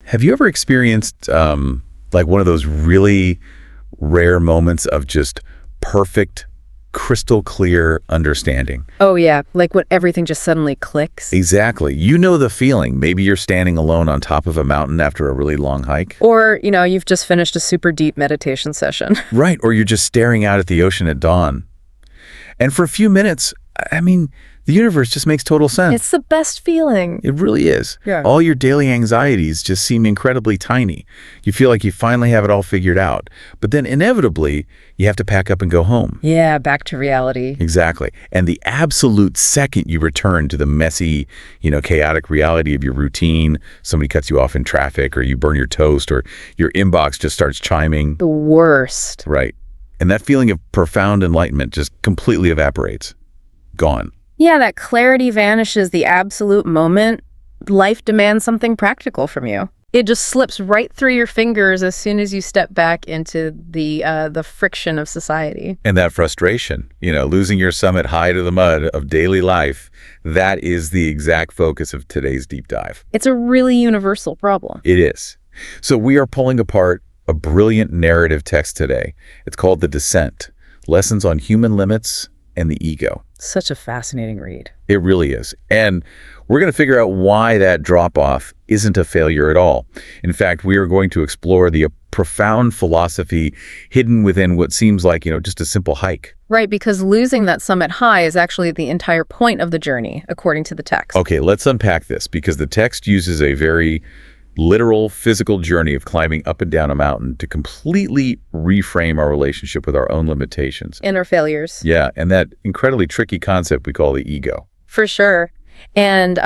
Have you ever experienced like one of those really rare moments of just perfect, crystal clear understanding? Oh, yeah. Like when everything just suddenly clicks. Exactly. You know the feeling. Maybe you're standing alone on top of a mountain after a really long hike. Or, you've just finished a super deep meditation session. Right. Or you're just staring out at the ocean at dawn. And for a few minutes, I mean, the universe just makes total sense. It's the best feeling. It really is. Yeah. All your daily anxieties just seem incredibly tiny. You feel like you finally have it all figured out. But then inevitably, you have to pack up and go home. Yeah, back to reality. Exactly. And the absolute second you return to the messy, chaotic reality of your routine, somebody cuts you off in traffic, or you burn your toast, or your inbox just starts chiming. The worst. Right. And that feeling of profound enlightenment just completely evaporates. Gone. Yeah, that clarity vanishes the absolute moment life demands something practical from you. It just slips right through your fingers as soon as you step back into the friction of society. And that frustration, losing your summit high to the mud of daily life, that is the exact focus of today's deep dive. It's a really universal problem. It is. So we are pulling apart a brilliant narrative text today. It's called The Descent, Lessons on Human Limits and the Ego. Such a fascinating read. It really is. And we're going to figure out why that drop-off isn't a failure at all. In fact, we are going to explore the profound philosophy hidden within what seems like, just a simple hike. Right, because losing that summit high is actually the entire point of the journey, according to the text. Okay, let's unpack this, because the text uses a very literal physical journey of climbing up and down a mountain to completely reframe our relationship with our own limitations. And our failures. Yeah, and that incredibly tricky concept we call the ego. For sure. And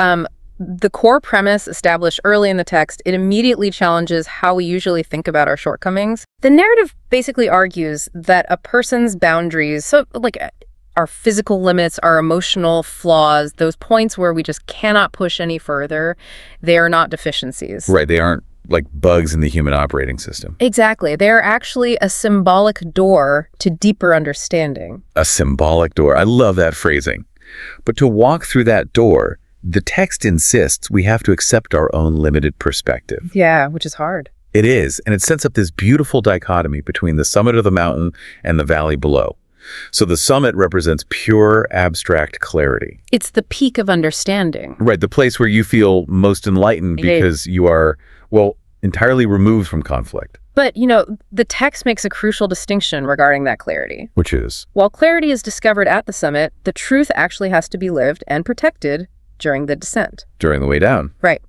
the core premise established early in the text, it immediately challenges how we usually think about our shortcomings. The narrative basically argues that a person's boundaries, so like our physical limits, our emotional flaws, those points where we just cannot push any further, they are not deficiencies. Right, they aren't like bugs in the human operating system. Exactly. They are actually a symbolic door to deeper understanding. A symbolic door. I love that phrasing. But to walk through that door, the text insists we have to accept our own limited perspective. Yeah, which is hard. It is, and it sets up this beautiful dichotomy between the summit of the mountain and the valley below. So the summit represents pure abstract clarity. It's the peak of understanding. Right, the place where you feel most enlightened because you are, entirely removed from conflict. But, the text makes a crucial distinction regarding that clarity. Which is? While clarity is discovered at the summit, the truth actually has to be lived and protected during the descent. During the way down. Right.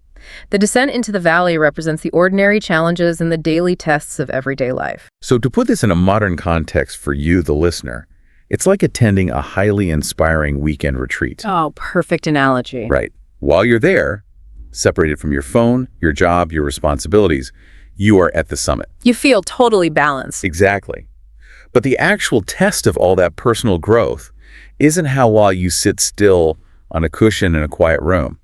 The descent into the valley represents the ordinary challenges and the daily tests of everyday life. So to put this in a modern context for you, the listener, it's like attending a highly inspiring weekend retreat. Oh, perfect analogy. Right. While you're there, separated from your phone, your job, your responsibilities, you are at the summit. You feel totally balanced. Exactly. But the actual test of all that personal growth isn't how while you sit still on a cushion in a quiet room.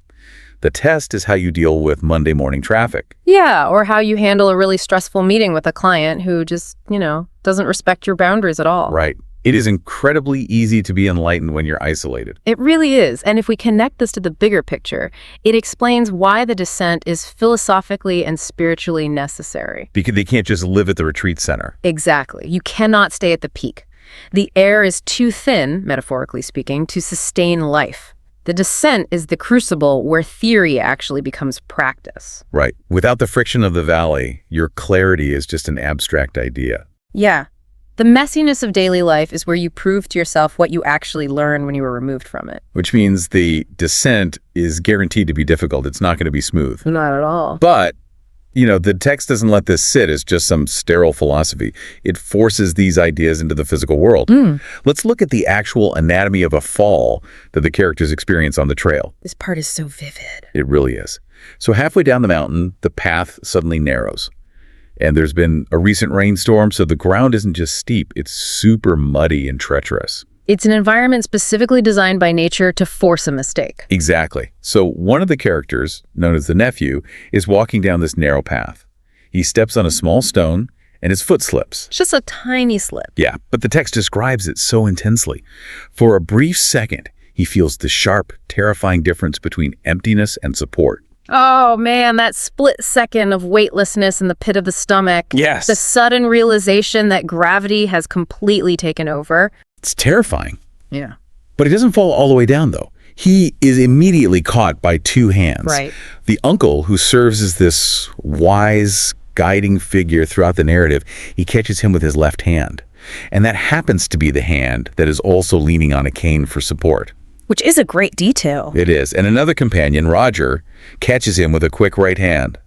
The test is how you deal with Monday morning traffic. Yeah, or how you handle a really stressful meeting with a client who just, doesn't respect your boundaries at all. Right. It is incredibly easy to be enlightened when you're isolated. It really is. And if we connect this to the bigger picture, it explains why the descent is philosophically and spiritually necessary. Because they can't just live at the retreat center. Exactly. You cannot stay at the peak. The air is too thin, metaphorically speaking, to sustain life. The descent is the crucible where theory actually becomes practice. Right. Without the friction of the valley, your clarity is just an abstract idea. Yeah. The messiness of daily life is where you prove to yourself what you actually learn when you were removed from it. Which means the descent is guaranteed to be difficult. It's not going to be smooth. Not at all. But, the text doesn't let this sit as just some sterile philosophy. It forces these ideas into the physical world. Let's look at the actual anatomy of a fall that the characters experience on the trail. This part is so vivid. It really is. So halfway down the mountain, the path suddenly narrows. And there's been a recent rainstorm, so the ground isn't just steep, it's super muddy and treacherous. It's an environment specifically designed by nature to force a mistake. Exactly. So one of the characters, known as the nephew, is walking down this narrow path. He steps on a small stone, and his foot slips. It's just a tiny slip. Yeah, but the text describes it so intensely. For a brief second, he feels the sharp, terrifying difference between emptiness and support. Oh, man, that split second of weightlessness in the pit of the stomach. Yes. The sudden realization that gravity has completely taken over. It's terrifying. Yeah. But he doesn't fall all the way down, though. He is immediately caught by two hands. Right. The uncle, who serves as this wise, guiding figure throughout the narrative, he catches him with his left hand. And that happens to be the hand that is also leaning on a cane for support. Which is a great detail. It is. And another companion, Roger, catches him with a quick right hand.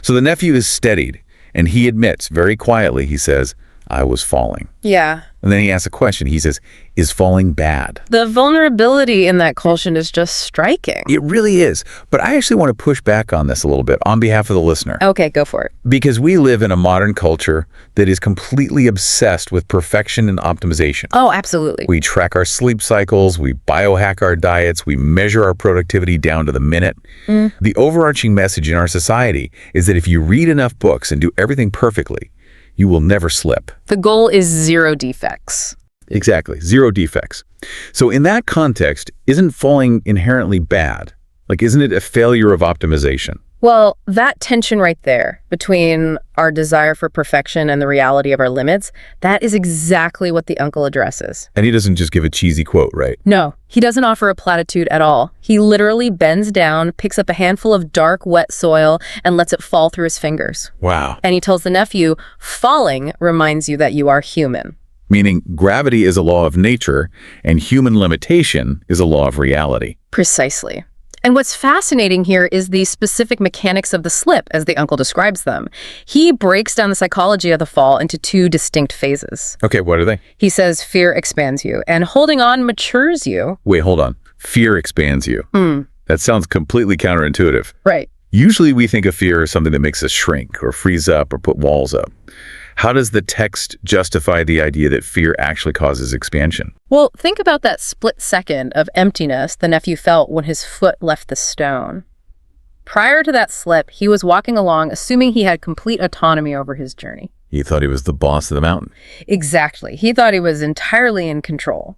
So the nephew is steadied, and he admits very quietly, he says, I was falling. Yeah. And then he asks a question. He says, is falling bad? The vulnerability in that question is just striking. It really is. But I actually want to push back on this a little bit on behalf of the listener. Okay, go for it. Because we live in a modern culture that is completely obsessed with perfection and optimization. Oh, absolutely. We track our sleep cycles, we biohack our diets, we measure our productivity down to the minute. The overarching message in our society is that if you read enough books and do everything perfectly, you will never slip. The goal is 0 defects. Exactly, 0 defects. So in that context, isn't falling inherently bad? Like, isn't it a failure of optimization? Well, that tension right there between our desire for perfection and the reality of our limits, that is exactly what the uncle addresses. And he doesn't just give a cheesy quote, right? No, he doesn't offer a platitude at all. He literally bends down, picks up a handful of dark, wet soil, and lets it fall through his fingers. Wow. And he tells the nephew, falling reminds you that you are human. Meaning gravity is a law of nature, and human limitation is a law of reality. Precisely. And what's fascinating here is the specific mechanics of the slip, as the uncle describes them. He breaks down the psychology of the fall into 2 distinct phases. Okay, what are they? He says fear expands you, and holding on matures you. Wait, hold on. Fear expands you. That sounds completely counterintuitive. Right. Usually we think of fear as something that makes us shrink or freeze up or put walls up. How does the text justify the idea that fear actually causes expansion? Well, think about that split second of emptiness the nephew felt when his foot left the stone. Prior to that slip, he was walking along assuming he had complete autonomy over his journey. He thought he was the boss of the mountain. Exactly. He thought he was entirely in control.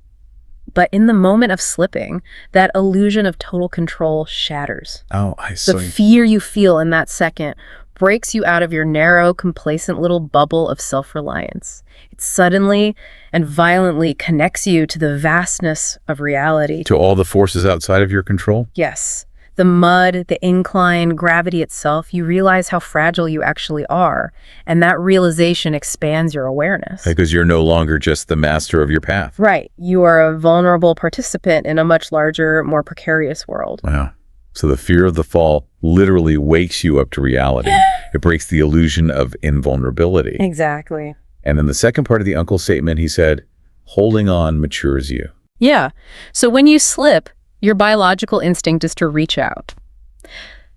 But in the moment of slipping, that illusion of total control shatters. Oh, I see. The fear you feel in that second breaks you out of your narrow, complacent little bubble of self-reliance. It suddenly and violently connects you to the vastness of reality. To all the forces outside of your control? Yes. The mud, the incline, gravity itself, you realize how fragile you actually are. And that realization expands your awareness. Because you're no longer just the master of your path. Right. You are a vulnerable participant in a much larger, more precarious world. Wow. So the fear of the fall literally wakes you up to reality. It breaks the illusion of invulnerability. Exactly. And then the second part of the uncle's statement, he said, holding on matures you. Yeah. So when you slip, your biological instinct is to reach out.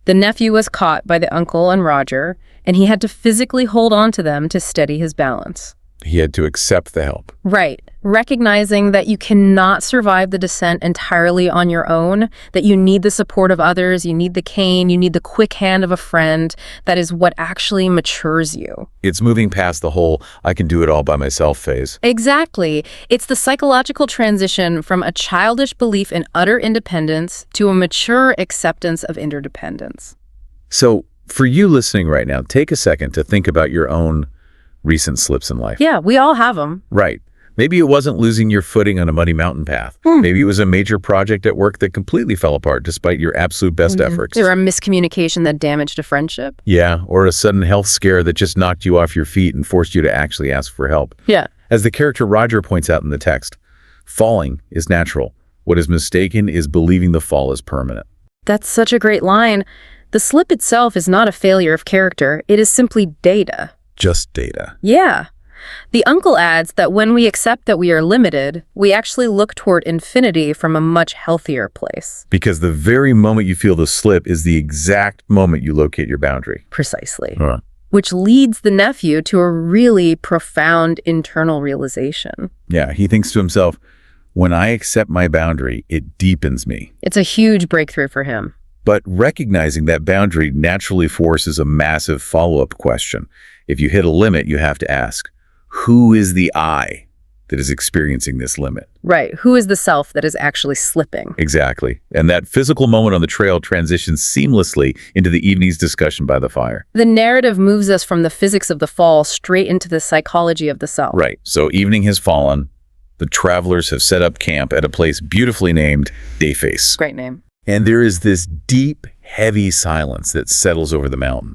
The nephew was caught by the uncle and Roger, and he had to physically hold on to them to steady his balance. He had to accept the help. Right. Recognizing that you cannot survive the descent entirely on your own, that you need the support of others, you need the cane, you need the quick hand of a friend. That is what actually matures you. It's moving past the whole, I can do it all by myself phase. Exactly. It's the psychological transition from a childish belief in utter independence to a mature acceptance of interdependence. So for you listening right now, take a second to think about your own recent slips in life. Yeah, we all have them. Right. Maybe it wasn't losing your footing on a muddy mountain path. Maybe it was a major project at work that completely fell apart despite your absolute best efforts. Or a miscommunication that damaged a friendship. Yeah, or a sudden health scare that just knocked you off your feet and forced you to actually ask for help. Yeah. As the character Roger points out in the text, falling is natural. What is mistaken is believing the fall is permanent. That's such a great line. The slip itself is not a failure of character. It is simply data. Just data. Yeah. The uncle adds that when we accept that we are limited, we actually look toward infinity from a much healthier place. Because the very moment you feel the slip is the exact moment you locate your boundary. Precisely. Huh. Which leads the nephew to a really profound internal realization. Yeah, he thinks to himself, when I accept my boundary, it deepens me. It's a huge breakthrough for him. But recognizing that boundary naturally forces a massive follow-up question. If you hit a limit, you have to ask, who is the I that is experiencing this limit. Right. Who is the self that is actually slipping? Exactly. And that physical moment on the trail transitions seamlessly into the evening's discussion by the fire. The narrative moves us from the physics of the fall straight into the psychology of the self. Right. So evening has fallen. The travelers have set up camp at a place beautifully named Dayface. Great name. And there is this deep, heavy silence that settles over the mountain.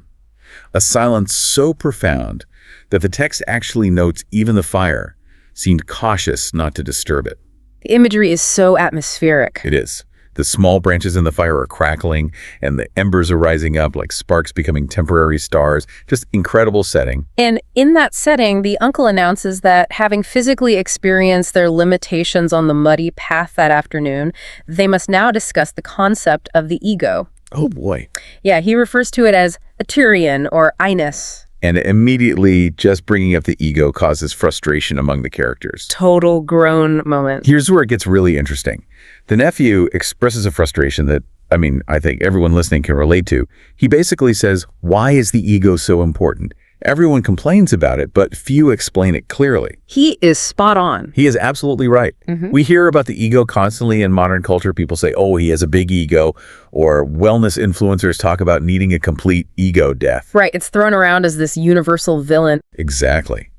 A silence so profound that the text actually notes even the fire seemed cautious not to disturb it. The imagery is so atmospheric. It is. The small branches in the fire are crackling, and the embers are rising up like sparks becoming temporary stars. Just incredible setting. And in that setting, the uncle announces that having physically experienced their limitations on the muddy path that afternoon, they must now discuss the concept of the ego. Oh, boy. Yeah, he refers to it as a Tyrion or Inus. And immediately, just bringing up the ego causes frustration among the characters. Total groan moment. Here's where it gets really interesting. The nephew expresses a frustration that, I think everyone listening can relate to. He basically says, why is the ego so important? Everyone complains about it, but few explain it clearly. He is spot on. He is absolutely right. We hear about the ego constantly in modern culture. People say, oh, he has a big ego, or wellness influencers talk about needing a complete ego death. Right, it's thrown around as this universal villain. Exactly.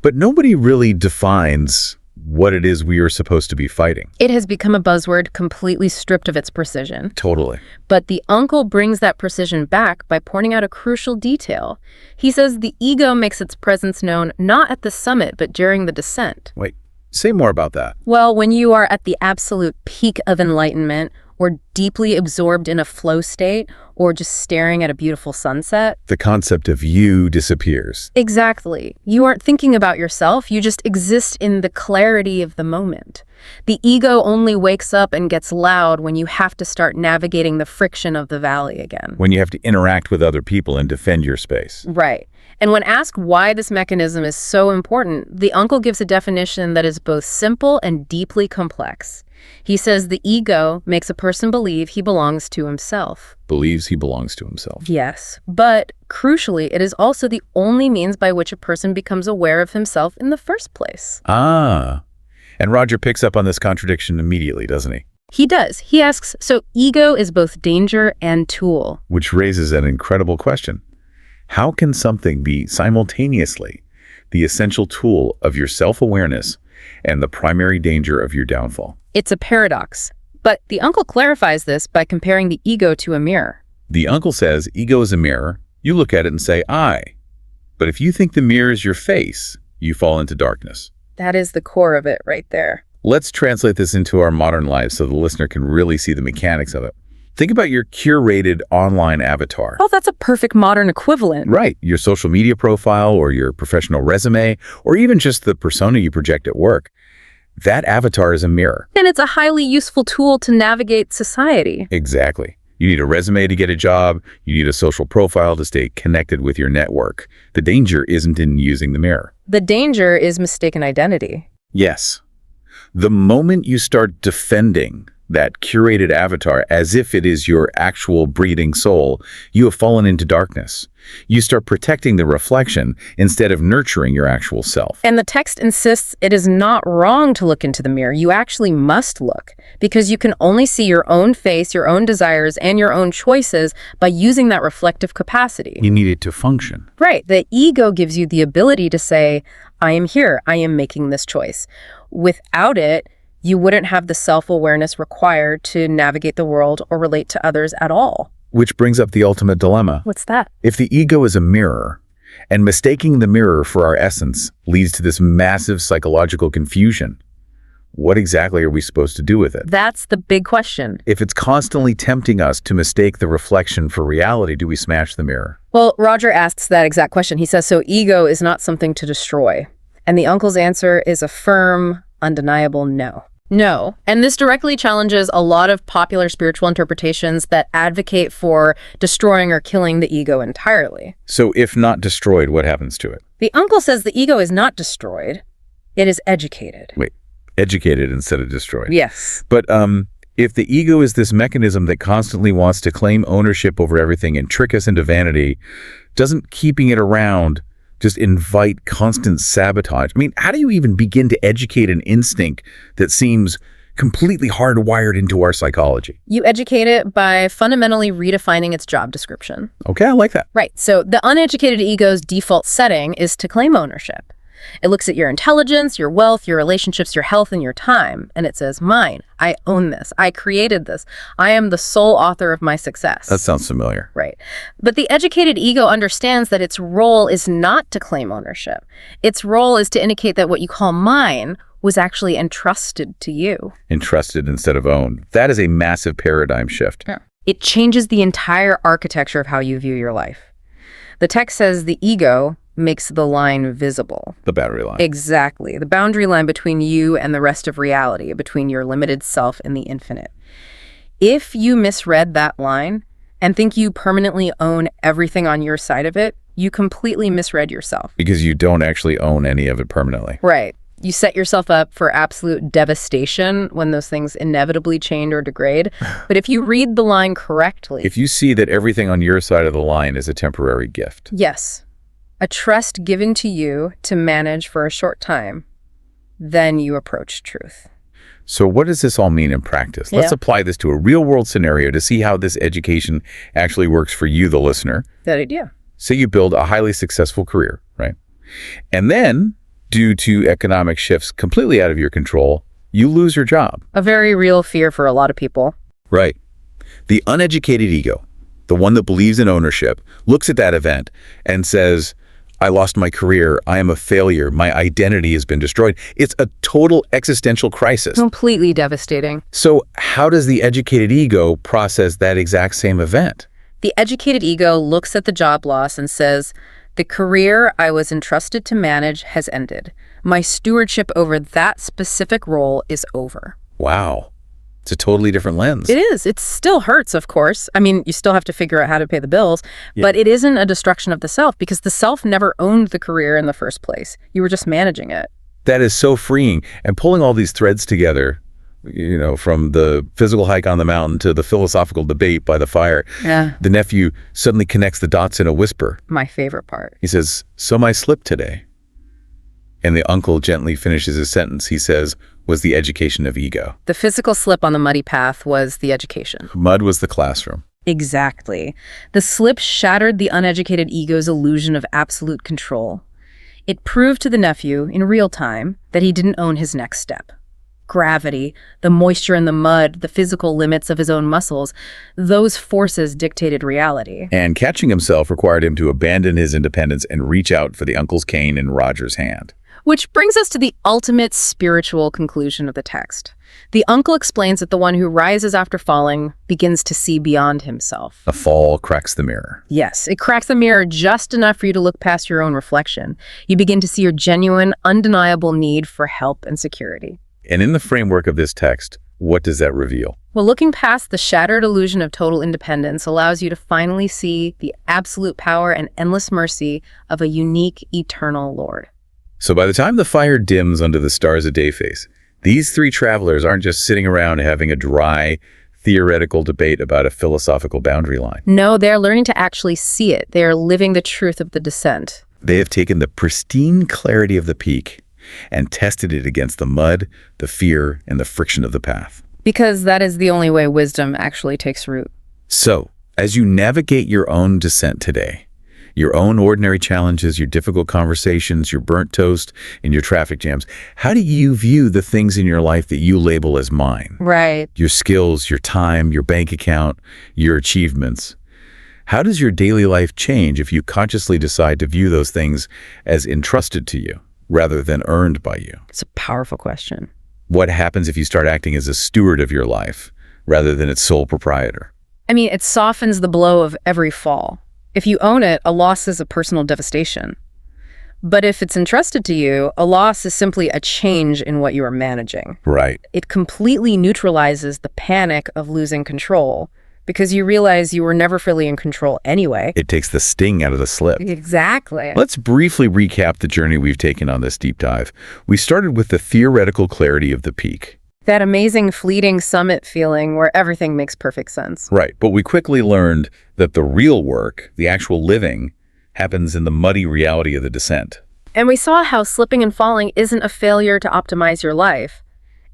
But nobody really defines what it is we are supposed to be fighting. It has become a buzzword completely stripped of its precision. Totally. But the uncle brings that precision back by pointing out a crucial detail. He says the ego makes its presence known not at the summit, but during the descent. Wait, say more about that. Well, when you are at the absolute peak of enlightenment, or deeply absorbed in a flow state, or just staring at a beautiful sunset. The concept of you disappears. Exactly. You aren't thinking about yourself, you just exist in the clarity of the moment. The ego only wakes up and gets loud when you have to start navigating the friction of the valley again. When you have to interact with other people and defend your space. Right. And when asked why this mechanism is so important, the uncle gives a definition that is both simple and deeply complex. He says the ego makes a person believe he belongs to himself. Believes he belongs to himself. Yes, but crucially, it is also the only means by which a person becomes aware of himself in the first place. Ah, and Roger picks up on this contradiction immediately, doesn't he? He does. He asks, so ego is both danger and tool. Which raises an incredible question. How can something be simultaneously the essential tool of your self-awareness and the primary danger of your downfall? It's a paradox, but the uncle clarifies this by comparing the ego to a mirror. The uncle says ego is a mirror. You look at it and say, I. But if you think the mirror is your face, you fall into darkness. That is the core of it right there. Let's translate this into our modern lives so the listener can really see the mechanics of it. Think about your curated online avatar. Oh, that's a perfect modern equivalent. Right. Your social media profile or your professional resume or even just the persona you project at work. That avatar is a mirror. And it's a highly useful tool to navigate society. Exactly. You need a resume to get a job. You need a social profile to stay connected with your network. The danger isn't in using the mirror. The danger is mistaken identity. Yes. The moment you start defending that curated avatar as if it is your actual breathing soul, you have fallen into darkness. You start protecting the reflection instead of nurturing your actual self. And the text insists it is not wrong to look into the mirror. You actually must look, because you can only see your own face, your own desires, and your own choices by using that reflective capacity. You need it to function. Right. The ego gives you the ability to say, I am here, I am making this choice. Without it, you wouldn't have the self-awareness required to navigate the world or relate to others at all. Which brings up the ultimate dilemma. What's that? If the ego is a mirror, and mistaking the mirror for our essence leads to this massive psychological confusion, what exactly are we supposed to do with it? That's the big question. If it's constantly tempting us to mistake the reflection for reality, do we smash the mirror? Well, Roger asks that exact question. He says, so ego is not something to destroy. And the uncle's answer is a firm, undeniable no. No. And this directly challenges a lot of popular spiritual interpretations that advocate for destroying or killing the ego entirely. So if not destroyed, what happens to it? The uncle says the ego is not destroyed. It is educated. Wait, educated instead of destroyed. Yes. But if the ego is this mechanism that constantly wants to claim ownership over everything and trick us into vanity, doesn't keeping it around just invite constant sabotage. I mean, how do you even begin to educate an instinct that seems completely hardwired into our psychology? You educate it by fundamentally redefining its job description. Okay, I like that. Right. So the uneducated ego's default setting is to claim ownership. It looks at your intelligence, your wealth, your relationships, your health, and your time, and it says, mine. I own this. I created this. I am the sole author of my success. That sounds familiar. Right. But the educated ego understands that its role is not to claim ownership. Its role is to indicate that what you call mine was actually entrusted to you. Entrusted instead of owned. That is a massive paradigm shift. Yeah. It changes the entire architecture of how you view your life. The text says the ego makes the line visible. The boundary line. Exactly. The boundary line between you and the rest of reality, between your limited self and the infinite. If you misread that line and think you permanently own everything on your side of it, you completely misread yourself. Because you don't actually own any of it permanently. Right. You set yourself up for absolute devastation when those things inevitably change or degrade. But if you read the line correctly... If you see that everything on your side of the line is a temporary gift. Yes. A trust given to you to manage for a short time, then you approach truth. So what does this all mean in practice? Let's apply this to a real-world scenario to see how this education actually works for you, the listener. Good idea. Say you build a highly successful career, right? And then, due to economic shifts completely out of your control, you lose your job. A very real fear for a lot of people. Right. The uneducated ego, the one that believes in ownership, looks at that event and says, I lost my career. I am a failure. My identity has been destroyed. It's a total existential crisis. Completely devastating. So how does the educated ego process that exact same event? The educated ego looks at the job loss and says, the career I was entrusted to manage has ended. My stewardship over that specific role is over. Wow. It's a totally different lens. It is. It still hurts, of course. I mean, you still have to figure out how to pay the bills, but it isn't a destruction of the self because the self never owned the career in the first place. You were just managing it. That is so freeing. And pulling all these threads together, you know, from the physical hike on the mountain to the philosophical debate by the fire, the nephew suddenly connects the dots in a whisper. My favorite part. He says, so my slip today. And the uncle gently finishes his sentence. He says, was the education of ego. The physical slip on the muddy path was the education. Mud was the classroom. Exactly. The slip shattered the uneducated ego's illusion of absolute control. It proved to the nephew, in real time, that he didn't own his next step. Gravity, the moisture in the mud, the physical limits of his own muscles, those forces dictated reality. And catching himself required him to abandon his independence and reach out for the uncle's cane in Roger's hand. Which brings us to the ultimate spiritual conclusion of the text. The uncle explains that the one who rises after falling begins to see beyond himself. A fall cracks the mirror. Yes, it cracks the mirror just enough for you to look past your own reflection. You begin to see your genuine, undeniable need for help and security. And in the framework of this text, what does that reveal? Well, looking past the shattered illusion of total independence allows you to finally see the absolute power and endless mercy of a unique, eternal Lord. So by the time the fire dims under the stars of Dayface, these three travelers aren't just sitting around having a dry, theoretical debate about a philosophical boundary line. No, they're learning to actually see it. They are living the truth of the descent. They have taken the pristine clarity of the peak and tested it against the mud, the fear, and the friction of the path. Because that is the only way wisdom actually takes root. So, as you navigate your own descent today, your own ordinary challenges, your difficult conversations, your burnt toast, and your traffic jams, how do you view the things in your life that you label as mine? Right. Your skills, your time, your bank account, your achievements. How does your daily life change if you consciously decide to view those things as entrusted to you rather than earned by you? It's a powerful question. What happens if you start acting as a steward of your life rather than its sole proprietor? I mean, it softens the blow of every fall. If you own it, a loss is a personal devastation. But if it's entrusted to you, a loss is simply a change in what you are managing. Right. It completely neutralizes the panic of losing control because you realize you were never fully in control anyway. It takes the sting out of the slip. Exactly. Let's briefly recap the journey we've taken on this deep dive. We started with the theoretical clarity of the peak. That amazing fleeting summit feeling where everything makes perfect sense. Right, but we quickly learned that the real work, the actual living, happens in the muddy reality of the descent. And we saw how slipping and falling isn't a failure to optimize your life.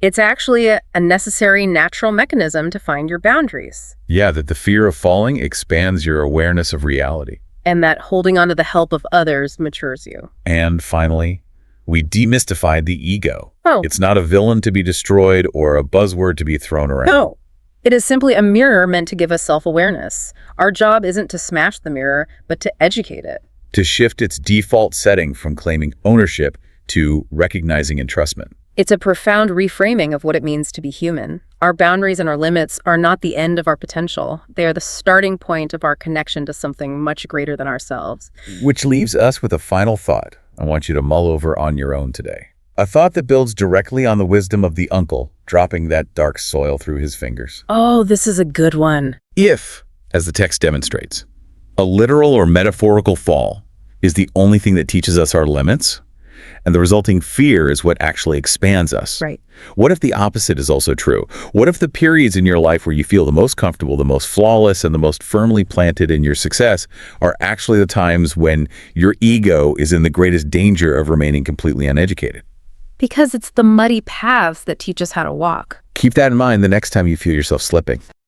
It's actually a necessary natural mechanism to find your boundaries. Yeah, that the fear of falling expands your awareness of reality. And that holding on to the help of others matures you. And finally, we demystified the ego. Oh. It's not a villain to be destroyed or a buzzword to be thrown around. No. It is simply a mirror meant to give us self-awareness. Our job isn't to smash the mirror, but to educate it. To shift its default setting from claiming ownership to recognizing entrustment. It's a profound reframing of what it means to be human. Our boundaries and our limits are not the end of our potential. They are the starting point of our connection to something much greater than ourselves. Which leaves us with a final thought I want you to mull over on your own today. A thought that builds directly on the wisdom of the uncle dropping that dark soil through his fingers. Oh, this is a good one. If, as the text demonstrates, a literal or metaphorical fall is the only thing that teaches us our limits, and the resulting fear is what actually expands us. Right. What if the opposite is also true? What if the periods in your life where you feel the most comfortable, the most flawless, and the most firmly planted in your success are actually the times when your ego is in the greatest danger of remaining completely uneducated? Because it's the muddy paths that teach us how to walk. Keep that in mind the next time you feel yourself slipping.